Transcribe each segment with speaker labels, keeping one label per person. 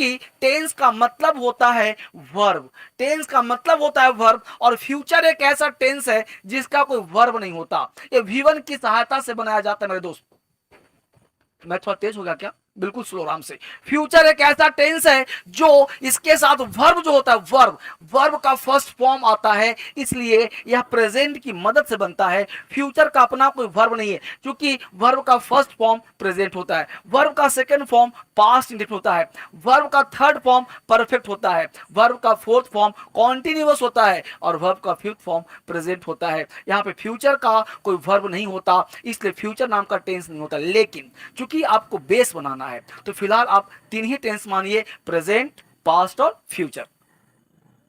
Speaker 1: क्योंकि टेंस का मतलब होता है वर्ब, टेंस का मतलब होता है वर्ब, और फ्यूचर एक ऐसा टेंस है जिसका कोई वर्ब नहीं होता, ये V1 की सहायता से बनाया जाता है मेरे दोस्त। मैं थोड़ा तेज हो गया क्या? बिल्कुल स्लो, आराम से। फ्यूचर एक ऐसा टेंस है जो इसके साथ वर्ब जो होता है, वर्ब, वर्ब का फर्स्ट फॉर्म आता है, इसलिए यह प्रेजेंट की मदद से बनता है। फ्यूचर का अपना कोई वर्ब नहीं है, क्योंकि वर्ब का फर्स्ट फॉर्म प्रेजेंट होता है, वर्ब का सेकंड फॉर्म पास्ट इंडेफिनिट होता है, वर्ब का थर्ड फॉर्म परफेक्ट होता है, वर्ब का फोर्थ फॉर्म कॉन्टिन्यूअस होता है, और वर्ब का फिफ्थ फॉर्म प्रेजेंट होता है। यहाँ पे फ्यूचर का कोई वर्ब नहीं होता, इसलिए फ्यूचर नाम का टेंस नहीं होता। लेकिन चूंकि आपको बेस बनाना है, तो फिलहाल आप तीन ही टेंस मानिए, प्रेजेंट, पास्ट और फ्यूचर।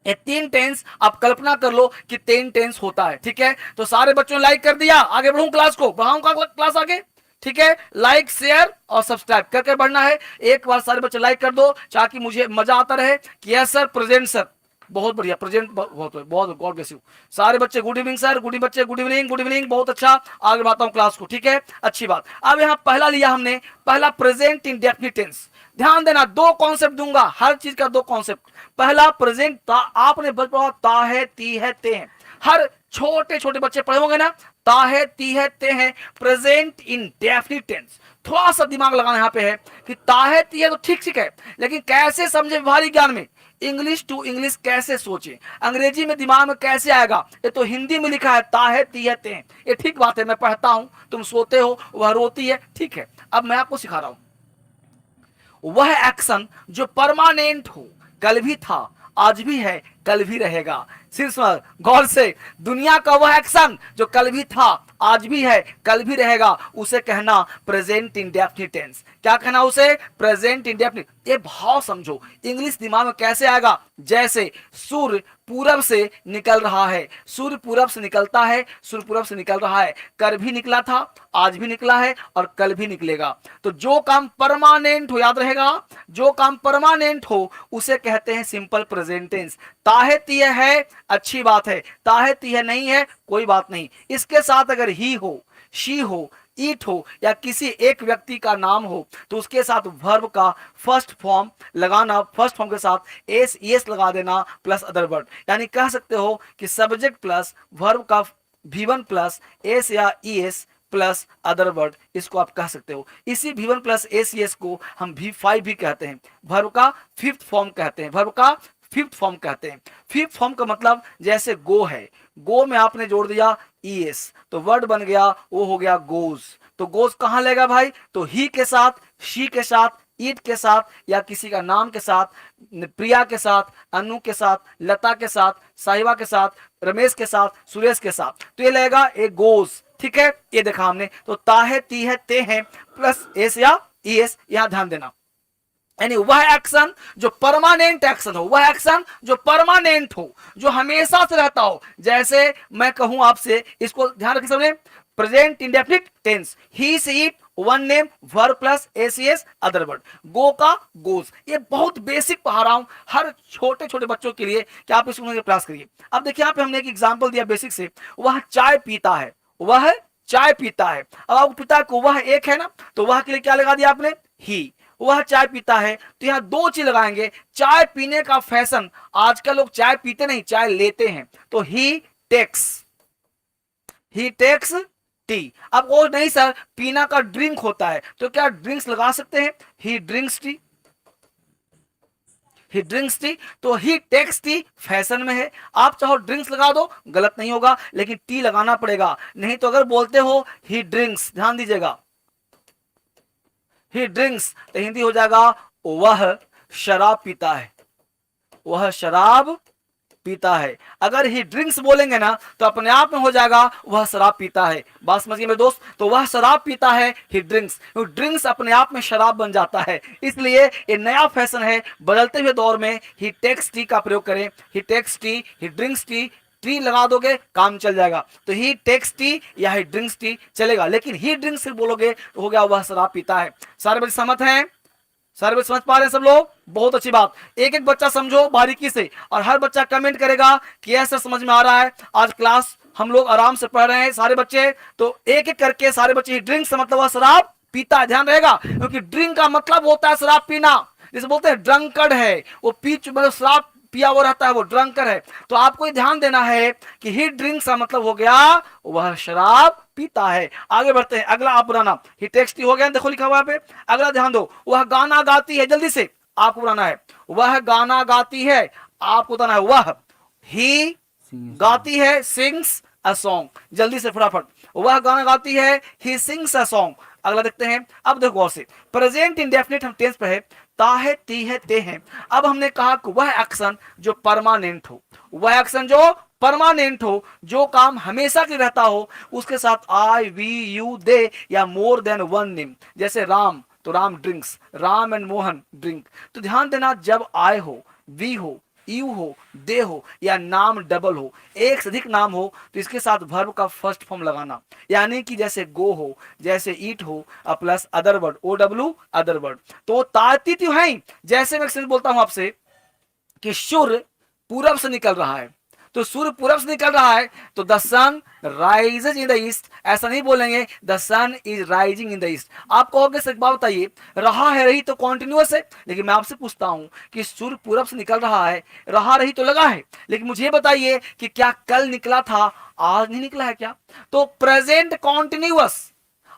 Speaker 1: ये तीन टेंस आप कल्पना कर लो कि तीन टेंस होता है, ठीक है। तो सारे बच्चों ने लाइक कर दिया, आगे बढ़ूं क्लास को, बढ़ाऊंगा क्लास आगे, ठीक है। लाइक, शेयर और सब्सक्राइब करके बढ़ना है। एक बार सारे बच्चे लाइक कर दो ताकि मुझे मजा आता रहे कि यस सर, प्रेजेंट सर, बहुत बढ़िया, प्रेजेंट बहुत बहुत, गॉड ब्लेस यू। सारे बच्चे गुड इवनिंग सर, गुड बच्चे गुड इवनिंग, गुड इवनिंग, बहुत अच्छा। आगे बढ़ाता हूं क्लास को, ठीक है, अच्छी बात। अब यहां पहला लिया हमने, पहला प्रेजेंट इंडेफिनिट टेंस। ध्यान देना, दो कॉन्सेप्ट दूंगा, हर चीज का दो कॉन्सेप्ट। पहला प्रेजेंट, आपने बच पढ़ा ता है, ती है, ते हैं, हर छोटे छोटे बच्चे पढ़े होंगे ना, ता है, ती है, ते हैं, प्रेजेंट इंडेफिनिट टेंस। थोड़ा सा दिमाग लगाना यहां पे है कि ता है, ती है तो ठीक ठीक है, लेकिन कैसे समझे भारी ज्ञान में, इंग्लिश टू इंग्लिश कैसे सोचे, अंग्रेजी में दिमाग में कैसे आएगा। ये तो हिंदी में लिखा है ता है, ती है, ते हैं, ये ठीक बात है, मैं पढ़ता हूं, तुम सोते हो, वह रोती है, ठीक है। अब मैं आपको सिखा रहा हूं, वह एक्शन जो परमानेंट हो, कल भी था, आज भी है, कल भी रहेगा। सिर्फ गौर से, दुनिया का वह एक्शन जो कल भी था, आज भी है, कल भी रहेगा, उसे कहना प्रेजेंट इंडेफिनिट टेंस। क्या कहना उसे? Present indefinite. ये भाव समझो, इंग्लिश दिमाग में कैसे आएगा, जैसे सूर्य पूरब से निकल रहा है, सूर्य पूरब से निकलता है, सूर्य पूरब से निकल रहा है, कल भी निकला था, आज भी निकला है, और कल भी निकलेगा। तो जो काम परमानेंट हो, याद रहेगा, जो काम परमानेंट हो उसे कहते हैं सिंपल प्रेजेंट टेंस। ताहे तीहे है, अच्छी बात है, ताहे तीहे नहीं है, कोई बात नहीं। इसके साथ अगर ही हो, शी हो, ईट हो, या किसी एक व्यक्ति का नाम हो, तो उसके साथ वर्ब का फर्स्ट फॉर्म लगाना, फर्स्ट फॉर्म के साथ एस एस लगा देना प्लस अदर वर्ड, यानी कह सकते हो कि सब्जेक्ट प्लस वर्ब का V1 प्लस एस या ES प्लस अदर वर्ड, इसको आप कह सकते हो। इसी V1 प्लस एस को हम V5 भी कहते हैं, वर्ब का फिफ्थ फॉर्म कहते हैं, वर्ब का फिफ्थ फॉर्म कहते हैं। फिफ्थ फॉर्म का मतलब, जैसे गो है, गो में आपने जोड़ दिया ES, तो वर्ड बन गया, वो हो गया गोज। तो गोज कहां लेगा भाई? तो ही के साथ, शी के साथ, ईट के साथ, या किसी का नाम के साथ, प्रिया के साथ, अनु के साथ, लता के साथ, साहिबा के साथ, रमेश के साथ, सुरेश के साथ, तो ये लगेगा ए गोज, ठीक है। ये देखा हमने, तो ताहे, ती है, ते हैं प्लस एस या ES, यहां ध्यान देना। यानी वह एक्शन जो परमानेंट एक्शन हो, वह एक्शन जो परमानेंट हो, जो हमेशा से रहता हो। जैसे मैं कहूं आपसे, इसको ध्यान रखिए सबने, present indefinite tense, he she it, one name, verb plus ACS other word, go का गोज। ये बहुत बेसिक पढ़ा रहा हूं हर छोटे छोटे बच्चों के लिए, कि आप इसको प्रयास करिए। अब देखिए यहाँ पे हमने एक एग्जांपल दिया बेसिक से, वह चाय पीता है, वह चाय पीता है। अब आपको पिता को वह एक है ना, तो वह के लिए क्या लगा दिया आपने? ही। वह चाय पीता है, तो यहां दो चीज लगाएंगे। चाय पीने का फैशन, आजकल लोग चाय पीते नहीं, चाय लेते हैं, तो ही टेक्स टी। अब वो नहीं सर, पीना का ड्रिंक होता है, तो क्या ड्रिंक्स लगा सकते हैं? ही drinks T, he drinks T. तो ही टेक्स टी फैशन में है, आप चाहो ड्रिंक्स लगा दो, गलत नहीं होगा, लेकिन टी लगाना पड़ेगा। नहीं तो अगर बोलते हो ही ड्रिंक्स, ध्यान दीजिएगा, ही ड्रिंक्स, तो हिंदी हो जाएगा वह शराब पीता है, वह शराब पीता है। अगर ही ड्रिंक्स बोलेंगे ना, तो अपने आप में हो जाएगा वह शराब पीता है। बात समझिए मेरे दोस्त, तो वह शराब पीता है, ही ड्रिंक्स, ड्रिंक्स अपने आप में शराब बन जाता है। इसलिए ये नया फैशन है, बदलते हुए दौर में ही टेक्स टी का प्रयोग करें। He takes tea, he drinks tea, tea लगा दोगे काम चल जाएगा। तो ही टेक्स टी या ही ड्रिंक्स टी चलेगा, लेकिन ही ड्रिंक्स सिर्फ बोलोगे तो हो गया वह शराब पीता है। सारे बच्चे सहमत हैं? सारे बच्चे समझ पा रहे हैं सब लोग? बहुत अच्छी बात। एक एक बच्चा समझो बारीकी से, और हर बच्चा कमेंट करेगा कि ऐसा समझ में आ रहा है। आज क्लास हम लोग आराम से पढ़ रहे हैं सारे बच्चे, तो एक एक करके सारे बच्चे, ड्रिंक से मतलब वह शराब पीता है, ध्यान रहेगा, क्योंकि ड्रिंक का मतलब होता है शराब पीना। जैसे बोलते हैं ड्रंकर्ड है, वो मतलब शराब पिया हुआ रहता है, वो ड्रंकर है। तो आपको ध्यान देना है कि ही ड्रिंक्स का मतलब हो गया वह शराब पीता है। आगे बढ़ते हैं, अगला आप बनाना, ही टेक्स्ट हो गया, देखो लिखा हुआ है पे। अगला ध्यान दो, वह गाना गाती है, जल्दी से आपको बनाना है, वह गाना गाती है, आपको बताना है वह, ही गाती है, सिंग्स अ सॉन्ग, जल्दी से फटाफट, वह गाना गाती है, ही सिंग्स अ सॉन्ग। अगला देखते हैं, अब देखो गौर से, प्रेजेंट इंडेफिनिट हम टेंस पे है, ता है, ती है, ते हैं। अब हमने कहा कि वह एक्शन जो परमानेंट हो, वह एक्शन जो परमानेंट हो, जो काम हमेशा के रहता हो, उसके साथ आई, वी, यू, दे या मोर देन वन नेम। जैसे राम, तो Ram drinks, Ram and Mohan drink. तो ध्यान देना, जब आई हो, वी हो, यू हो, दे हो या नाम डबल हो, एक से अधिक नाम हो, तो इसके साथ वर्ब का फर्स्ट फॉर्म लगाना। यानी कि जैसे गो हो, जैसे ईट हो, plus other word, O W other word. तो ताती तो है, जैसे मैं बोलता हूं आपसे कि सूर्य पूरब से निकल रहा है, तो सूर्य पूरब से निकल रहा है, तो the sun rises in the east, ऐसा नहीं बोलेंगे the sun is rising in the east. आप कहोगे सर एक बात बताइए, रहा है रही तो कॉन्टिन्यूअस है, लेकिन मैं आपसे पूछता हूं कि सूर्य पूरब से निकल रहा है, रहा रही तो लगा है, लेकिन मुझे बताइए कि क्या कल निकला था, आज नहीं निकला है क्या? तो प्रेजेंट कॉन्टिन्यूअस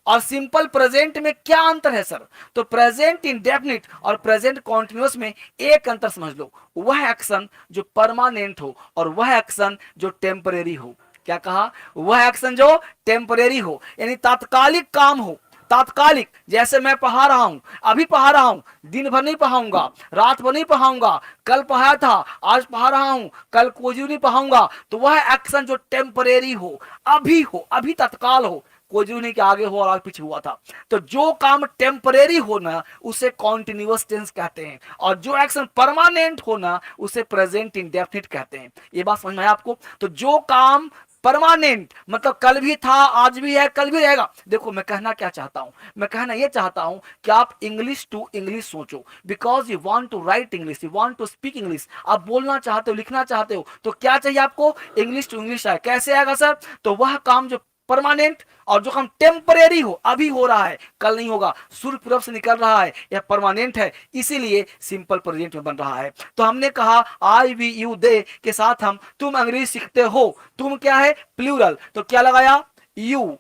Speaker 1: और सिंपल प्रेजेंट में क्या अंतर है सर? तो प्रेजेंट इंडेफिनिट और प्रेजेंट कॉन्टिन्यूअस में एक अंतर समझ लो, वह एक्शन जो परमानेंट हो और वह एक्शन जो टेम्परेरी हो। क्या कहा? वह एक्शन जो टेम्परेरी हो, यानी तात्कालिक काम हो, तात्कालिक। जैसे मैं पढ़ा रहा हूं, अभी पढ़ा रहा हूं, दिन भर नहीं पढ़ाऊंगा, रात भर नहीं पढ़ाऊंगा, कल पढ़ाया था, आज पढ़ा रहा हूं, कल कोई नहीं पढ़ाऊंगा। तो वह एक्शन जो टेम्परेरी हो, अभी तत्काल हो, कोई जरूरी नहीं कि आगे हो और आगे पीछे हुआ था। तो जो काम टेम्परेरी होना उसे कॉन्टिन्यूअस टेंस कहते हैं, और जो एक्शन परमानेंट होना उसे प्रेजेंट इंडेफिनिट कहते हैं। ये बात समझ में आया आपको? तो जो काम परमानेंट मतलब कल भी था, आज भी है, कल भी रहेगा। देखो मैं कहना क्या चाहता हूं, मैं कहना यह चाहता हूं कि आप इंग्लिश टू इंग्लिश सोचो, because you want to write English, you want to speak English. आप बोलना चाहते हो, लिखना चाहते हो, तो क्या चाहिए आपको? इंग्लिश टू इंग्लिश आए। कैसे आएगा सर? तो वह काम जो परमानेंट और जो काम टेम्परेरी हो, अभी हो रहा है, कल नहीं होगा, सूर्य पूरब से निकल रहा है, यह परमानेंट है, इसीलिए सिंपल प्रेजेंट में बन रहा है। तो हमने कहा आई, वी, यू, दे के साथ हम तुम अंग्रेजी सीखते हो, तुम क्या है? प्लूरल, तो क्या लगाया? You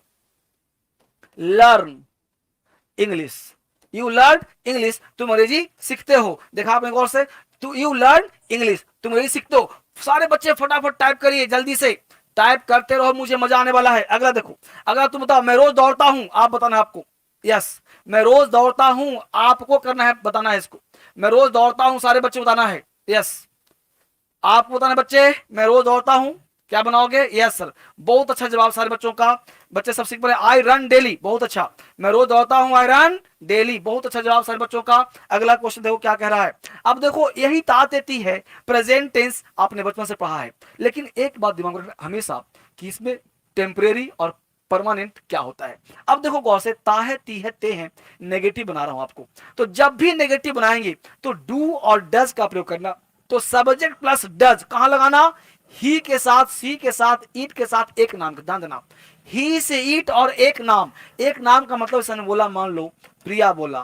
Speaker 1: learn English, you learn English, तुम अंग्रेजी सीखते हो। देखा आपने गौर से, तो यू लर्न इंग्लिश, तुम अंग्रेजी सीखते हो। सारे बच्चे फटाफट टाइप करिए, जल्दी से टाइप करते रहो, मुझे मजा आने वाला है। अगला देखो, अगला तुम बताओ, मैं रोज दौड़ता हूं, आप बताना आपको। यस, मैं रोज दौड़ता हूं, आपको करना है, बताना है इसको। मैं रोज दौड़ता हूं, सारे बच्चे बताना है। यस, आपको बताना बच्चे, मैं रोज दौड़ता हूं, क्या बनाओगे? यस सर, बहुत अच्छा जवाब सारे बच्चों का। बच्चे सब सीख पड़े, आई रन डेली, बहुत अच्छा, मैं रोज दौड़ता हूं, आई रन डेली, बहुत अच्छा जवाब सारे बच्चों का। अगला क्वेश्चन देखो क्या कह रहा है। अब देखो यही तातेती है, प्रेजेंट टेंस आपने बचपन से पढ़ा है, लेकिन एक बात दिमाग में रखना हमेशा कि इसमें टेम्परेरी और परमानेंट क्या होता है। अब देखो गौर से, ता है, ती है, ते हैं, नेगेटिव बना रहा हूं आपको। तो जब भी नेगेटिव बनाएंगे तो डू और डज का प्रयोग करना। तो सब्जेक्ट प्लस डज कहां लगाना? ही के साथ, सी के साथ, ईट के साथ एक नाम का, ध्यान देना, ही से ईट और एक नाम। एक नाम का मतलब इसने बोला, मान लो प्रिया बोला,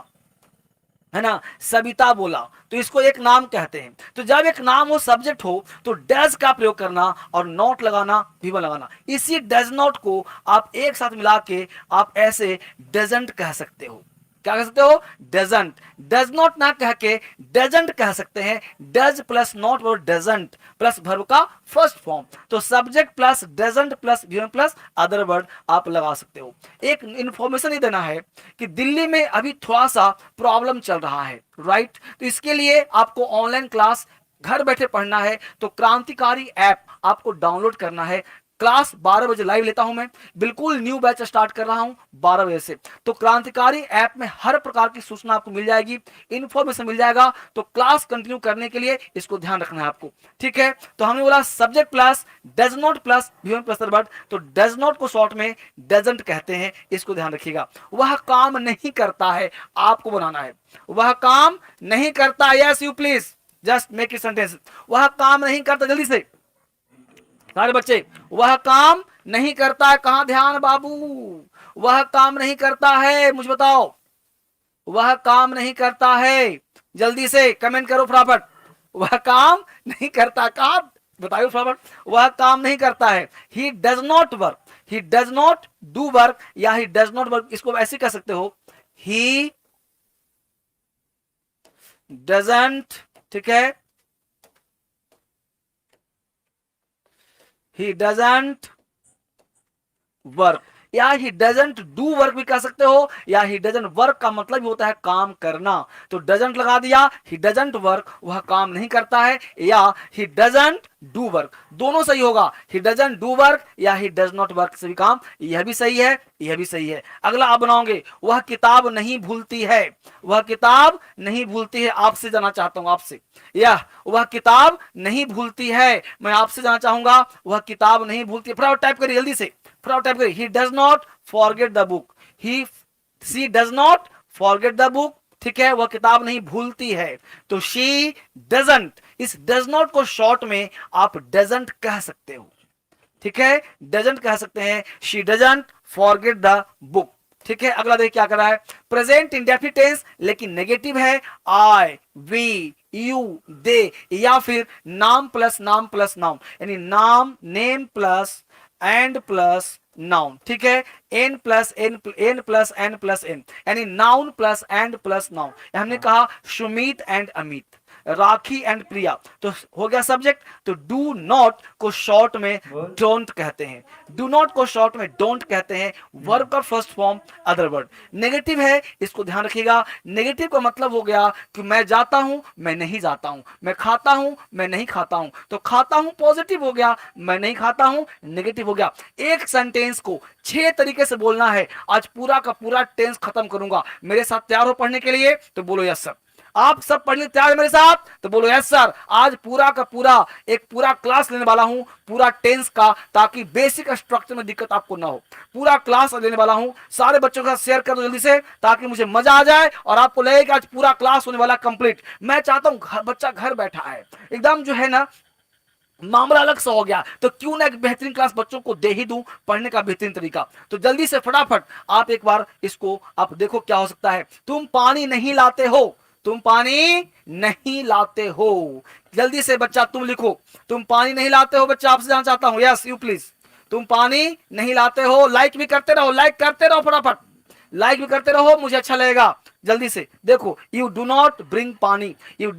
Speaker 1: है ना, सविता बोला, तो इसको एक नाम कहते हैं। तो जब एक नाम हो, सब्जेक्ट हो, तो डज का प्रयोग करना और नॉट लगाना, भी लगाना। इसी डज नॉट को आप एक साथ मिला के आप ऐसे डजंट कह सकते हो। क्या कह सकते हो? डजंट। डज नॉट ना कह के डजंट कह सकते हैं। डज प्लस नॉट और डजंट प्लस वर्ब का फर्स्ट फॉर्म। तो subject plus doesn't plus V one plus other word आप लगा सकते हो। एक इंफॉर्मेशन ही देना है कि दिल्ली में अभी थोड़ा सा प्रॉब्लम चल रहा है, राइट? तो इसके लिए आपको ऑनलाइन क्लास घर बैठे पढ़ना है, तो क्रांतिकारी ऐप आपको डाउनलोड करना है। क्लास 12 बजे लाइव लेता हूं मैं, बिल्कुल न्यू बैच स्टार्ट कर रहा हूं 12 बजे से। तो क्रांतिकारी ऐप में हर प्रकार की सूचना आपको मिल जाएगी, इंफॉर्मेशन मिल जाएगा। तो क्लास कंटिन्यू करने के लिए इसको ध्यान रखना है आपको, ठीक है? तो हमने बोला subject plus does not plus V one plus verb, तो डज नॉट को शॉर्ट में डजंट कहते हैं, इसको ध्यान रखिएगा। वह काम नहीं करता है, आपको बनाना है, वह काम नहीं करता। Yes you please just make it sentence, वह काम नहीं करता, जल्दी से सारे बच्चे, वह काम नहीं करता है। कहां ध्यान बाबू? वह काम नहीं करता है, मुझे बताओ, वह काम नहीं करता है, जल्दी से कमेंट करो फटाफट। वह काम नहीं करता, काम बताइए फटाफट। वह काम नहीं करता है। ही does not work, he does not do work या ही डज नॉट वर्क, इसको ऐसे कह सकते हो, ही डजंट, ठीक है, ही डजंट वर्क या ही डजंट डू वर्क भी कह सकते हो, या ही डजंट वर्क का मतलब होता है काम करना। तो डजंट लगा दिया, ही डजंट वर्क वह काम नहीं करता है, या ही डजंट डू वर्क, दोनों सही होगा। ही डजंट डू वर्क या ही डज नॉट वर्क से भी काम, यह भी सही है, यह भी सही है। अगला आप बनाओगे, वह किताब नहीं भूलती है, वह किताब नहीं भूलती है, आपसे जाना चाहता हूं आपसे, यह वह किताब नहीं भूलती है, मैं आपसे जाना चाहूंगा, वह किताब नहीं भूलती है। फटाफट टाइप करिए जल्दी से, फटाफट टाइप करिए। He does not forget the book, he she does not forget the book, ठीक है, वह किताब नहीं भूलती है। तो शी डजंट, इस डज नॉट को शॉर्ट में आप डजंट कह सकते हो, ठीक है, डजंट कह सकते हैं, she doesn't forget the book, ठीक है। अगला देखिए क्या कर रहा है, प्रेजेंट इंडेफिनिट टेंस लेकिन नेगेटिव है, आई, वी, यू, दे, या फिर नाम प्लस नाम प्लस नाउन, यानी नाम, name plus and plus noun, ठीक है, N plus N, N plus N plus N, यानी noun plus and plus noun. हमने कहा सुमित एंड अमित, राखी एंड प्रिया, तो हो गया सब्जेक्ट। तो डू नॉट को शॉर्ट में डोंट कहते हैं, डू नॉट को शॉर्ट में डोंट कहते हैं। वर्ब का first form other word, negative है, इसको ध्यान रखिएगा। नेगेटिव का मतलब हो गया कि मैं जाता हूं, मैं नहीं जाता हूं, मैं खाता हूं, मैं नहीं खाता हूं। तो खाता हूं पॉजिटिव हो गया, मैं नहीं खाता हूं नेगेटिव हो गया। एक सेंटेंस को 6 तरीके से बोलना है, आज पूरा का पूरा टेंस खत्म करूंगा। मेरे साथ तैयार हो पढ़ने के लिए? तो बोलो यस सर। आप सब पढ़ने तैयार है मेरे साथ? तो बोलो यस सर। आज पूरा का पूरा एक पूरा क्लास लेने वाला हूं, पूरा टेंस का, ताकि बेसिक स्ट्रक्चर में दिक्कत आपको ना हो। पूरा क्लास लेने वाला हूं, सारे बच्चों के साथ शेयर कर दो जल्दी से, ताकि मुझे मजा आ जाए और आपको लगे कि आज पूरा क्लास होने वाला कंप्लीट। मैं चाहता हूं बच्चा घर बैठा है, एकदम जो है ना मामला अलग सा हो गया, तो क्यों ना एक बेहतरीन क्लास बच्चों को दे ही दूं, पढ़ने का बेहतरीन तरीका। तो जल्दी से फटाफट आप एक बार इसको आप देखो क्या हो सकता है। तुम पानी नहीं लाते हो, तुम पानी नहीं लाते हो, जल्दी से बच्चा तुम लिखो, तुम पानी नहीं लाते हो। बच्चा आपसे जानना चाहता हूं, यस यू प्लीज, तुम पानी नहीं लाते हो। लाइक भी करते रहो, लाइक करते रहो, फटाफट लाइक भी करते रहो, मुझे अच्छा लगेगा। जल्दी से देखो, यू डू नॉट ब्रिंग पानी, you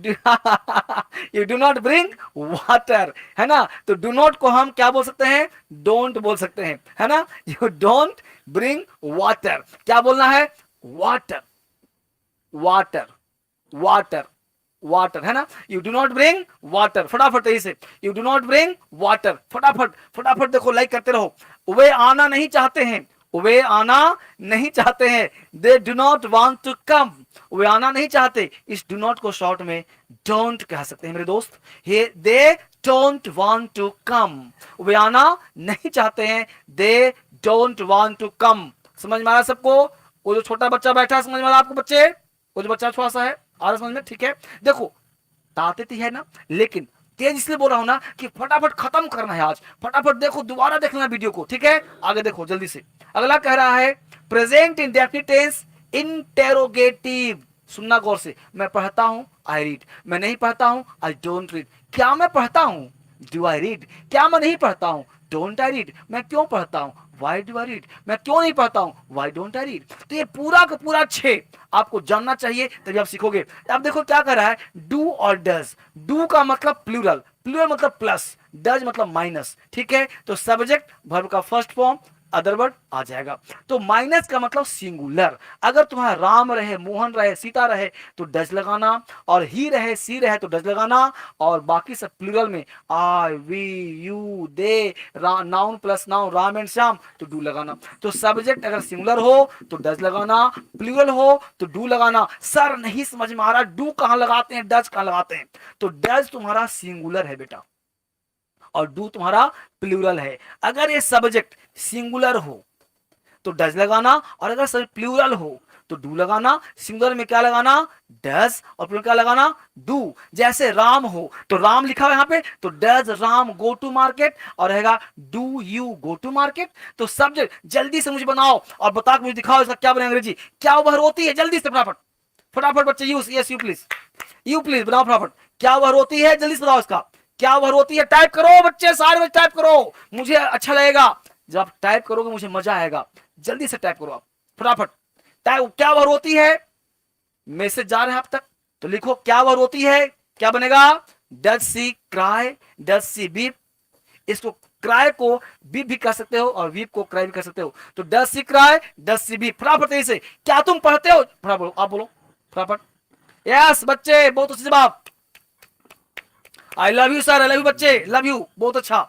Speaker 1: you do not bring water, है ना। तो डू नॉट को हम क्या बोल सकते हैं? डोंट बोल सकते हैं, है ना। यू डोंट ब्रिंग वाटर, क्या बोलना है? वाटर, वाटर, वाटर, वाटर, है ना। You do not bring water, फटाफट से, you do not bring water, फटाफट फटाफट देखो, लाइक करते रहो। वे आना नहीं चाहते हैं, वे आना नहीं चाहते हैं, they do not want to come, वे आना नहीं चाहते। इस डू नॉट को शॉर्ट में डोंट कह सकते हैं मेरे दोस्त। Hey they don't want to come, वे आना नहीं चाहते हैं, they don't want to come. समझ में आ रहा सबको? वो जो छोटा बच्चा बैठा है, समझ में आ रहा आपको बच्चे? वो जो बच्चा थोड़ा सा है, आ रहा समझ में? ठीक है, देखो ताकत है ना, लेकिन तेज इसलिए बोल रहा हूं ना कि फटाफट खत्म करना है आज। फटाफट देखो, दोबारा देखना वीडियो को, ठीक है। आगे देखो जल्दी से। अगला कह रहा है प्रेजेंट इंडेफिनिट टेंस इंटेरोगेटिव, सुनना गौर से। मैं पढ़ता हूं, आई रीड, मैं नहीं पढ़ता हूं, आई डोंट रीड। क्या मैं पढ़ता हूं? Do I read. क्या मैं नहीं पढ़ता हूं? Don't I read. मैं क्यों पढ़ता हूं? Why do I read. मैं क्यों नहीं पढ़ता हूं? Why don't I read. तो ये पूरा का पूरा 6 आपको जानना चाहिए, तभी आप सीखोगे। अब देखो क्या कर रहा है, डू और डज। डू का मतलब प्लूरल, प्लूरल मतलब प्लस, डज मतलब माइनस, ठीक है। तो सब्जेक्ट वर्ब का फर्स्ट फॉर्म अदर वर्ड आ जाएगा। तो माइनस का मतलब सिंगुलर। अगर तुम्हारा राम रहे, मोहन रहे, सीता रहे तो डज लगाना, और ही रहे, सी रहे तो डज लगाना, और बाकी सब प्लूरल में I, we, you, they, noun plus noun, Ram and Shyam तो डू लगाना। तो सब्जेक्ट अगर सिंगुलर हो तो डज लगाना, प्लूरल हो तो डू लगाना। सर नहीं समझ में आ रहा, डू कहां लगाते हैं, डज कहां लगाते हैं? तो डज तुम्हारा सिंगुलर है बेटा, और डू तुम्हारा प्लूरल है। अगर ये सब्जेक्ट सिंगुलर हो तो डज लगाना, और अगर सब्जेक्ट प्लूरल हो तो डू लगाना। सिंगुलर में क्या लगाना? डज, और प्लूरल क्या लगाना? डू। जैसे राम हो तो राम लिखा हुआ यहां पे, तो does Ram go to market, और रहेगा do you go to market. तो सब्जेक्ट जल्दी से मुझे बनाओ और बता के मुझे दिखाओ इसका क्या बने अंग्रेजी, क्या उभर होती है, जल्दी से फटाफट फटाफट बच्चे, use, yes you please. You please बनाओ फटाफट। क्या वह रोती है, जल्दी से बताओ इसका क्या वह रोती है। टाइप करो बच्चे, सारे में टाइप करो, मुझे अच्छा लगेगा जब आप टाइप करोगे, मुझे मजा आएगा। जल्दी से टाइप करो आप फटाफट। टाइप, क्या वह रोती है, मैसेज जा रहे हैं आप तक, तो लिखो क्या वह रोती है। क्या बनेगा, does she cry, does she weep. इसको क्राई को वीप भी कर सकते हो और वीप को क्राई भी कर सकते हो। तो does she cry, does she weep. फटाफट से क्या तुम पढ़ते हो, फटाफट बोलो, आप बोलो फटाफट। यस बच्चे, बहुत अच्छे जवाब। I love you sir, I love you बच्चे, लव यू, बहुत अच्छा।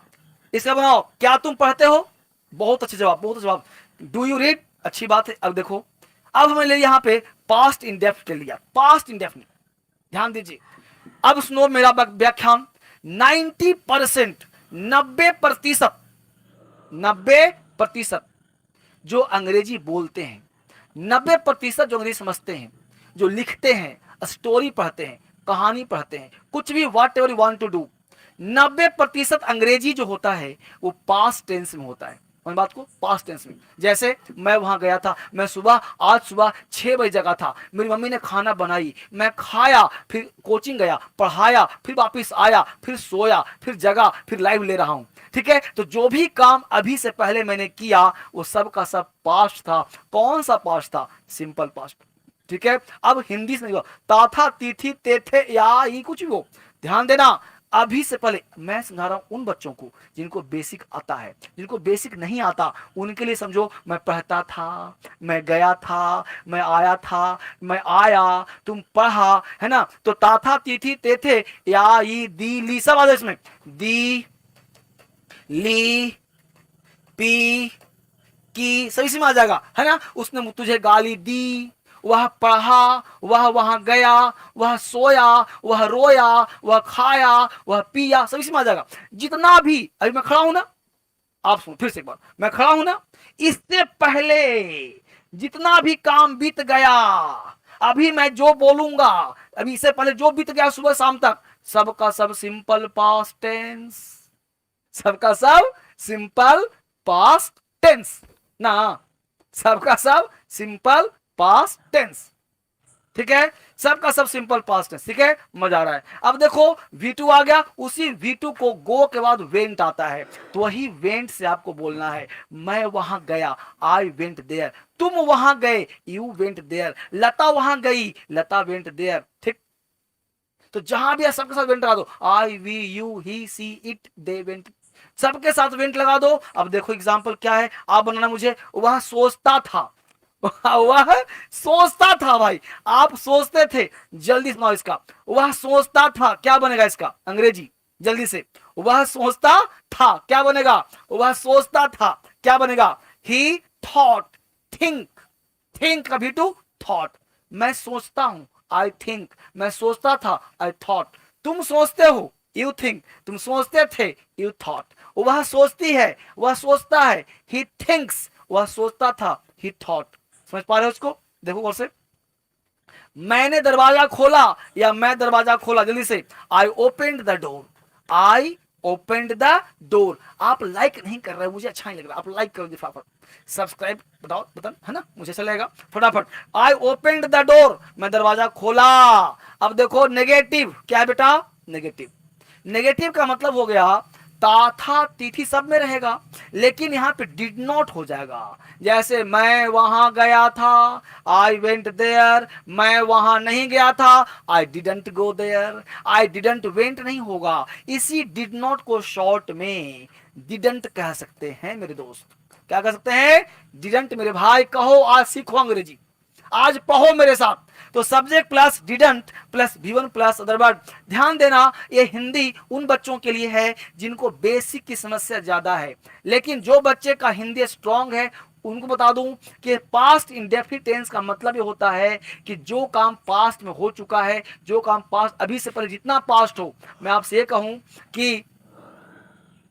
Speaker 1: इसका बनाओ, क्या तुम पढ़ते हो, बहुत अच्छे जवाब, बहुत अच्छे जवाब। डू यू रीड, अच्छी बात है। अब देखो, अब हमने ले यहां पे पास्ट इंडेफिनिट ले लिया, पास्ट इंडेफिनिट। ध्यान दीजिए, अब सुनो मेरा व्याख्यान। 90%, 90%, 90% जो अंग्रेजी बोलते हैं, 90% जो अंग्रेजी समझते हैं, जो लिखते हैं, स्टोरी पढ़ते हैं, कहानी पढ़ते हैं, कुछ भी whatever you want to do, 90% अंग्रेजी जो होता है वो पास्ट टेंस में होता है। उन बात को पास्ट टेंस में, जैसे मैं वहां गया था, मैं सुबह, आज सुबह 6 बजे जगा था, मेरी मम्मी ने खाना बनाई, मैं खाया, फिर कोचिंग गया, पढ़ाया, फिर वापस आया, फिर सोया, फिर जगा, फिर लाइव ले रहा हूं। ठीक है, तो जो भी काम अभी से पहले मैंने किया वो सब का सब पास्ट था। कौन सा पास्ट था, सिंपल पास्ट। ठीक है, अब हिंदी से नहीं हुआ, ता था, ती थी, ते थे, या ये कुछ भी हो, ध्यान देना। अभी से पहले मैं समझा रहा हूं उन बच्चों को जिनको बेसिक आता है, जिनको बेसिक नहीं आता उनके लिए समझो, मैं पढ़ता था, मैं गया था, मैं आया था, मैं आया, तुम पढ़ा, है ना। तो ता था, ती थी, ते थे, या ई दी ली सब आ जाए इसमें, दी ली पी की सभी से में आ जाएगा, है ना। उसने तुझे गाली दी, वह पढ़ा, वह वहां गया, वह सोया, वह रोया, वह खाया, वह पिया, सभी से में आ जाएगा। जितना भी अभी मैं खड़ा हूं ना, आप सुनो फिर से एक बार, मैं खड़ा हूं ना, इससे पहले जितना भी काम बीत गया, अभी मैं जो बोलूंगा, अभी इससे पहले जो बीत गया सुबह शाम तक, सबका सब सिंपल पास्ट टेंस, सबका सब सिंपल पास्ट टेंस ना, सबका सब सिंपल पास्ट टेंस। ठीक है, सबका सब सिंपल पास्ट टेंस। ठीक है, मजा आ रहा है। अब देखो V2 आ गया, उसी V2 को गो के बाद वेंट आता है, तो वही वेंट से आपको बोलना है, मैं वहां गया, आई वेंट देयर, तुम वहां गए, यू वेंट देयर, लता वहां गई, लता वेंट देयर। ठीक, तो जहां भी सबके साथ वेंट लगा दो, I we you he she it they went, सबके साथ वेंट लगा दो। अब देखो एग्जांपल क्या है, आप बनाना मुझे, वह सोचता था, वह सोचता था, भाई आप सोचते थे, जल्दी सुनाओ इसका, वह सोचता था, क्या बनेगा इसका अंग्रेजी, जल्दी से। वह सोचता था, क्या बनेगा, वह सोचता था, क्या बनेगा, ही थॉट, थिंक, थिंक का भी टू थॉट, मैं सोचता हूं, आई थिंक, मैं सोचता था, आई थॉट, तुम सोचते हो, यू थिंक, तुम सोचते थे, यू थॉट, वह सोचती है, वह सोचता है, ही थिंक्स, वह सोचता था, ही थॉट। समझ पा रहे हो उसको, देखो और से, मैंने दरवाजा खोला या मैं दरवाजा खोला, जल्दी से, I opened the door, I opened the door. आप लाइक नहीं कर रहे, मुझे अच्छा नहीं लग रहा, आप लाइक करो फटाफट, सब्सक्राइब बताओ बटन, है ना, मुझे अच्छा लगेगा, फटाफट। आई ओपेंड द डोर, मैं दरवाजा खोला। अब देखो नेगेटिव, क्या है बेटा, नेगेटिव। नेगेटिव का मतलब हो गया, ता था, तिथि सब में रहेगा, लेकिन यहां पे डिड नॉट हो जाएगा। जैसे मैं वहां गया था, आई वेंट देयर, मैं वहां नहीं गया था, I didn't go there, I didn't went नहीं होगा। इसी डिड नॉट को शॉर्ट में डिडंट कह सकते हैं मेरे दोस्त, क्या कह सकते हैं, डिडंट। मेरे भाई कहो, आज सीखो अंग्रेजी, आज पढ़ो मेरे साथ। तो subject plus didn't plus V1 plus other word. ध्यान देना, ये हिंदी उन बच्चों के लिए है जिनको बेसिक की समस्या ज्यादा है, लेकिन जो बच्चे का हिंदी स्ट्रांग है उनको बता दूं कि पास्ट इंडेफिनिट टेंस का मतलब ये होता है कि जो काम पास्ट में हो चुका है, जो काम पास्ट अभी से पहले जितना पास्ट हो। मैं आपसे ये कहूं कि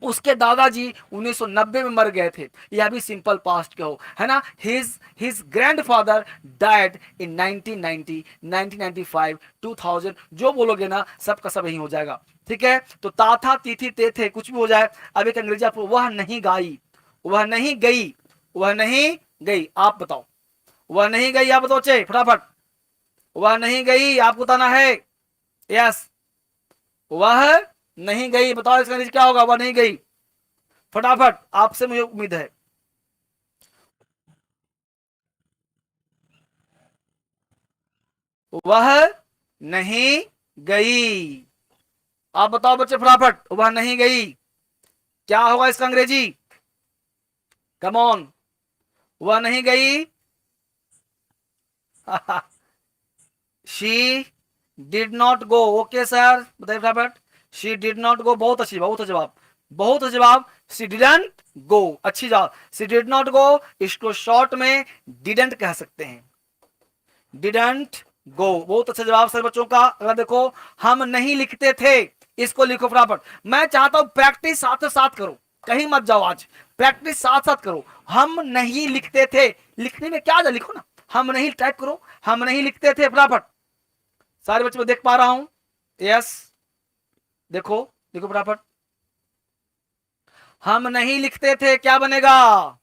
Speaker 1: उसके दादाजी 1990 में मर गए थे, यह भी सिंपल पास्ट के हो, है ना। हिज ग्रैंडफादर डाइड इन 1990, 1995, 2000, जो बोलोगे ना सबका सब यही हो जाएगा। ठीक है, तो ताथा तिथि ते थे कुछ भी हो जाए। अब एक अंग्रेजी आपको, वह नहीं गाई, वह नहीं गई, वह नहीं गई, आप बताओ, वह नहीं गई, आप बताओ चे फटाफट, वह नहीं गई, आपको बताना है, यस, वह नहीं गई। बताओ इसका अंग्रेजी क्या होगा? वह नहीं गई। फटाफट, आपसे मुझे उम्मीद है। वह नहीं गई। आप बताओ बच्चे फटाफट, वह नहीं गई क्या होगा इसका अंग्रेजी? कम ऑन, वह नहीं गई। She did not go. Okay sir, बताइए फटाफट। She did not go. बहुत अच्छी, बहुत अच्छा जवाब, बहुत अच्छा जवाब। शी डिडंट गो, अच्छी जवाब। शी डिड नॉट गो, इसको शॉर्ट में डिडंट कह सकते हैं, डिडंट गो। बहुत अच्छा जवाब सर बच्चों का। अगर देखो, हम नहीं लिखते थे, इसको लिखो फटाफट। मैं चाहता हूं प्रैक्टिस साथ साथ करो, कहीं मत जाओ आज, प्रैक्टिस साथ साथ करो। हम नहीं लिखते थे, लिखने में क्या है, लिखो ना। हम नहीं टाइप करो, हम नहीं लिखते थे फटाफट। सारे बच्चे मैं देख पा रहा हूं, यस, देखो, देखो फटाफट। हम नहीं लिखते थे, क्या बनेगा?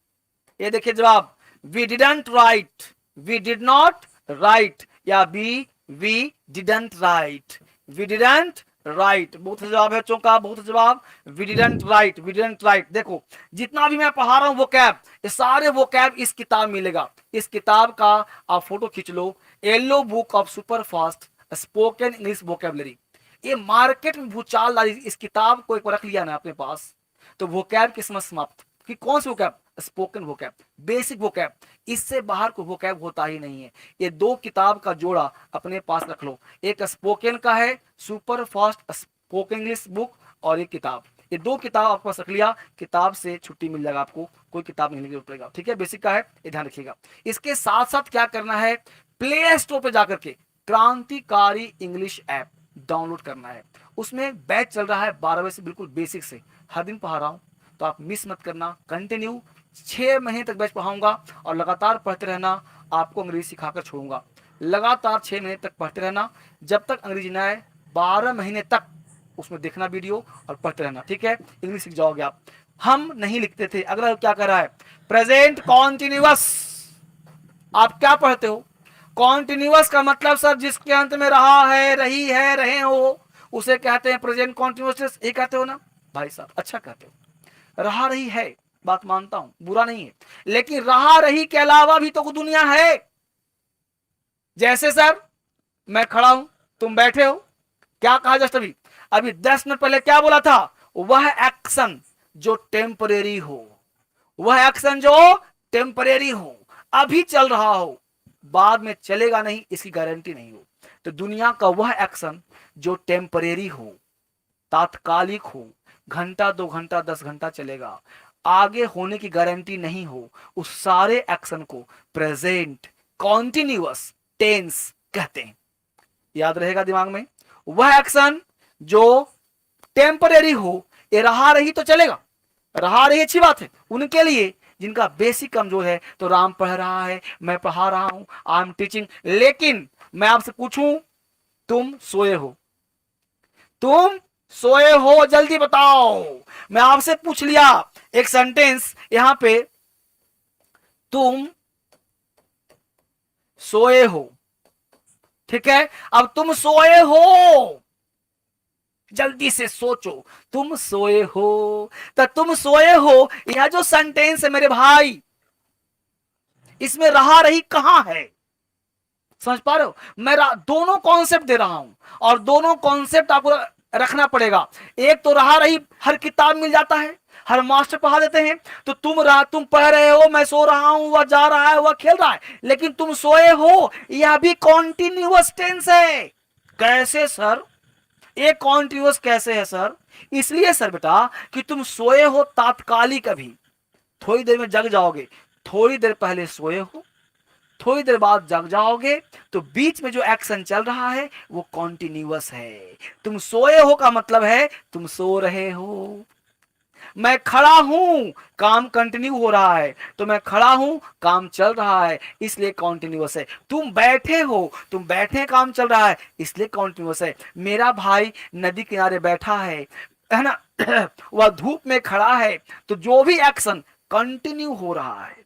Speaker 1: ये देखिए जवाब, we didn't write, we did not write, या we didn't write, we didn't write. बहुत जवाब है चौका, बहुत जवाब। We didn't write, we didn't write. देखो, जितना भी मैं पढ़ा रहा हूं वो कैब, ये सारे वो कैब इस किताब मिलेगा। इस किताब का आप फोटो खींच लो, yellow book of super fast spoken English vocabulary. ये मार्केट में भूचाल डाली। इस किताब को एक बार रख लिया ना अपने पास, तो वोकैब की समझ समाप्त। कि कौन सी vocab? Spoken vocab, basic vocab. इससे बाहर कोई वोकैब होता ही नहीं है। ये दो किताब का जोड़ा अपने पास रख लो, एक स्पोकन का है super fast spoken English book, और एक किताब। ये दो किताब आपके पास रख लिया, किताब से छुट्टी मिल जाएगा आपको, कोई किताब नहीं लेनी पड़ेगा। ठीक है, बेसिक का है, ये ध्यान रखिएगा। इसके साथ साथ क्या करना है, प्ले स्टोर पे जाकर के क्रांतिकारी इंग्लिश ऐप डाउनलोड करना है। उसमें बैच चल रहा है 12 बजे से, बिल्कुल बेसिक से हर दिन पढ़ा रहा हूं, तो आप मिस मत करना। कंटिन्यू 6 महीने तक बैच पढ़ाऊंगा, और लगातार पढ़ते रहना। आपको अंग्रेजी सिखाकर छोड़ूंगा, लगातार 6 महीने तक पढ़ते रहना, जब तक अंग्रेजी ना आए 12 महीने तक उसमें देखना वीडियो और पढ़ते रहना। ठीक है, इंग्लिश सीख जाओगे आप। हम नहीं लिखते थे, अगला क्या कर रहा है, प्रेजेंट कॉन्टिन्यूअस। आप क्या पढ़ते हो? कॉन्टिन्यूअस का मतलब सर जिसके अंत में रहा है, रही है, रहे हो, उसे कहते हैं प्रेजेंट कॉन्टिन्यूअस। ये कहते हो ना भाई साहब, अच्छा कहते हो। रहा रही है, बात मानता हूं, बुरा नहीं है, लेकिन रहा रही के अलावा भी तो दुनिया है। जैसे सर, मैं खड़ा हूं, तुम बैठे हो, क्या कहा जस्ट अभी? अभी 10 मिनट पहले क्या बोला था? वह एक्शन जो टेम्परेरी हो, वह एक्शन जो टेम्परेरी हो, अभी चल रहा हो, बाद में चलेगा नहीं, इसकी गारंटी नहीं हो। तो दुनिया का वह एक्शन जो टेम्परेरी हो, तात्कालिक हो, घंटा 2 घंटा 10 घंटा चलेगा, आगे होने की गारंटी नहीं हो, उस सारे एक्शन को प्रेजेंट कॉन्टिन्यूअस टेंस कहते हैं। याद रहेगा दिमाग में, वह एक्शन जो टेम्परेरी हो, ये रहा रही तो चलेगा, रहा रही अच्छी बात है उनके लिए जिनका बेसिक कमजोर है। तो राम पढ़ रहा है, मैं पढ़ा रहा हूं, आई एम टीचिंग। लेकिन मैं आपसे पूछूं, तुम सोए हो, तुम सोए हो, जल्दी बताओ। मैं आपसे पूछ लिया एक सेंटेंस यहां पे, तुम सोए हो, ठीक है? अब तुम सोए हो, जल्दी से सोचो, तुम सोए हो। तो तुम सोए हो, यह जो सेंटेंस है मेरे भाई, इसमें रहा रही कहां है? समझ पा रहे हो? मैं दोनों कॉन्सेप्ट दे रहा हूं, और दोनों कॉन्सेप्ट आपको रखना पड़ेगा। एक तो रहा रही हर किताब मिल जाता है, हर मास्टर पढ़ा देते हैं। तो तुम पढ़ रहे हो, मैं सो रहा हूं, वह जा रहा है, वह खेल रहा है, लेकिन तुम सोए हो, यह भी कॉन्टिन्यूअस टेंस है। कैसे सर, ये कॉन्टिन्यूअस कैसे है सर? इसलिए सर बेटा कि तुम सोए हो तात्कालिक, अभी थोड़ी देर में जग जाओगे, थोड़ी देर पहले सोए हो, थोड़ी देर बाद जग जाओगे, तो बीच में जो एक्शन चल रहा है वो कॉन्टिन्यूअस है। तुम सोए हो का मतलब है तुम सो रहे हो। मैं खड़ा हूं, काम कंटिन्यू हो रहा है, तो मैं खड़ा हूं, काम चल रहा है, इसलिए कॉन्टिन्यूअस है। तुम बैठे हो, तुम बैठे, काम चल रहा है, इसलिए कॉन्टिन्यूअस है। मेरा भाई नदी किनारे बैठा है ना वह धूप में खड़ा है, तो जो भी एक्शन कंटिन्यू हो रहा है,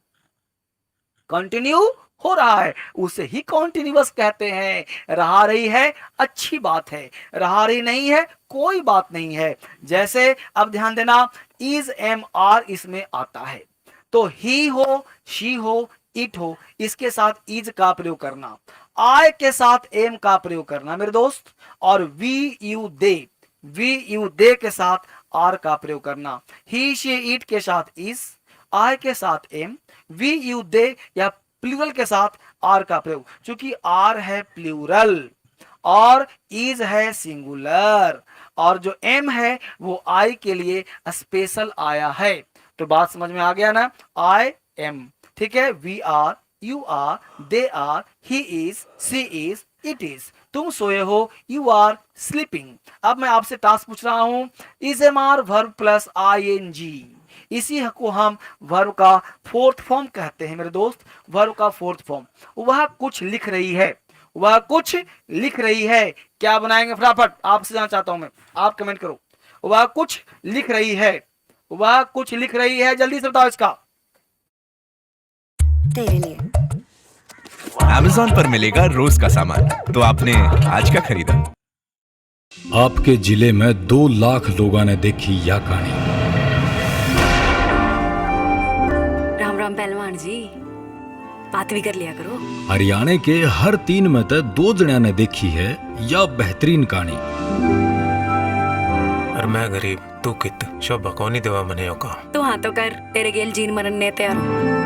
Speaker 1: कंटिन्यू हो रहा है, उसे ही कॉन्टिन्यूअस कहते हैं। रहा रही है, अच्छी बात है। रहा रही नहीं है, कोई बात नहीं है। जैसे अब ध्यान देना, इज एम आर इसमें आता है, तो ही हो, शी हो, इट हो, इसके साथ इज का प्रयोग करना, आई के साथ एम का प्रयोग करना मेरे दोस्त, और वी यू दे के साथ आर का प्रयोग करना, ही शी इट के साथ इज, आई के साथ एम, वी यू दे या प्लूरल के साथ आर का प्रयोग, क्योंकि आर है प्लूरल और इज है सिंगुलर, और जो एम है वो आई के लिए स्पेशल आया है। तो बात समझ में आ गया ना, आई एम, ठीक है। We are, you are, they are, he is, she is, it is. तुम सोए हो, यू आर स्लीपिंग। अब मैं आपसे टास्क पूछ रहा हूं, is am are verb plus I N G, इसी को हम वर्ब का फोर्थ फॉर्म कहते हैं मेरे दोस्त, वर्ब का फोर्थ फॉर्म। वह कुछ लिख रही है, वह कुछ लिख रही है, क्या बनाएंगे फटाफट, आपसे जानना चाहता हूं मैं, आप कमेंट करो। वह कुछ लिख रही है, वह कुछ लिख रही है, जल्दी से बताओ इसका।
Speaker 2: तेरे लिए
Speaker 3: Amazon पर मिलेगा रोज का सामान, तो आपने आज क्या खरीदा?
Speaker 4: आपके जिले में 2 लाख लोगों ने देखी यह कहानी।
Speaker 2: राम राम पहलवान जी, बात भी कर लिया करो।
Speaker 4: हरियाणा के हर 3 में तो 2 जणिया ने देखी है यह बेहतरीन कहानी।
Speaker 5: और मैं गरीब, तू कित शोभा को नहीं देवा मने का।
Speaker 2: तू हाँ तो कर, तेरे गेल जीन मरन ने तैयार हूं।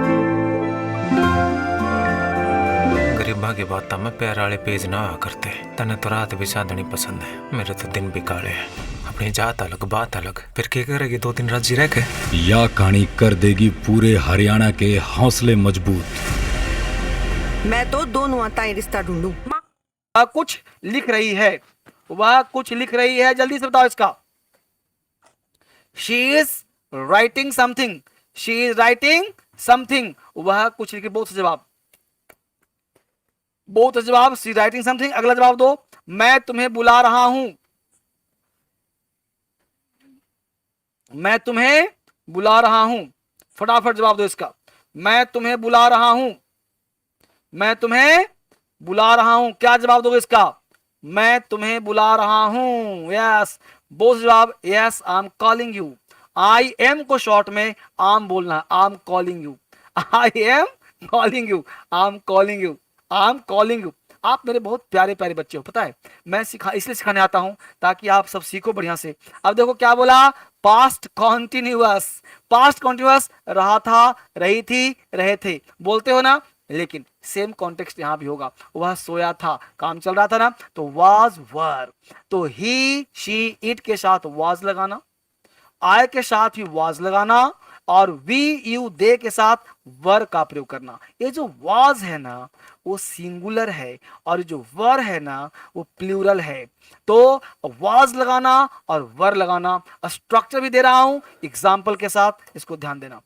Speaker 5: गरीबा की बात में प्यार वाले पेज ना आ करते। तने तो रात भी साधनी पसंद है, मेरे तो दिन भी काले हैं। अपनी जात अलग बात अलग, फिर क्या करेगी 2-3 रात जी रह के।
Speaker 4: यह कहानी कर देगी पूरे हरियाणा के हौसले मजबूत।
Speaker 6: मैं तो दोनों आता ही रिश्ता ढूंढूं।
Speaker 1: वह कुछ लिख रही है, वह कुछ लिख रही है, जल्दी से बताओ इसका। She is writing something, she is writing something, वह कुछ लिखे। बहुत से जवाब, बहुत से जवाब। She writing something. अगला जवाब दो, मैं तुम्हें बुला रहा हूं, मैं तुम्हें बुला रहा हूं, फटाफट जवाब दो इसका। मैं तुम्हें बुला रहा हूं, मैं तुम्हें बुला रहा हूं, क्या जवाब दोगे इसका? मैं तुम्हें बुला रहा हूं, यस। बहुत जवाब, yes I am calling you. I am को शॉर्ट में आम बोलना, I am calling you, I am calling you, I am calling you, I am calling you. आप मेरे बहुत प्यारे प्यारे बच्चे हो, पता है मैं इसलिए सिखाने आता हूं ताकि आप सब सीखो बढ़िया से। अब देखो क्या बोला, पास्ट कॉन्टिन्यूअस, पास्ट कॉन्टिन्यूअस, रहा था, रही थी, रहे थे, बोलते हो ना, लेकिन सेम कॉन्टेक्स्ट यहां भी होगा। वह सोया था, काम चल रहा था ना, तो वाज वर, तो ही शी इट के साथ वाज लगाना, आई के साथ भी वाज लगाना, और वी यू दे के साथ वर का प्रयोग करना। ये जो वाज है ना वो सिंगुलर है, और जो वर है ना वो प्लूरल है। तो वाज लगाना और वर लगाना। स्ट्रक्चर भी दे रहा हूं एग्जाम्पल के साथ, इसको ध्यान देना।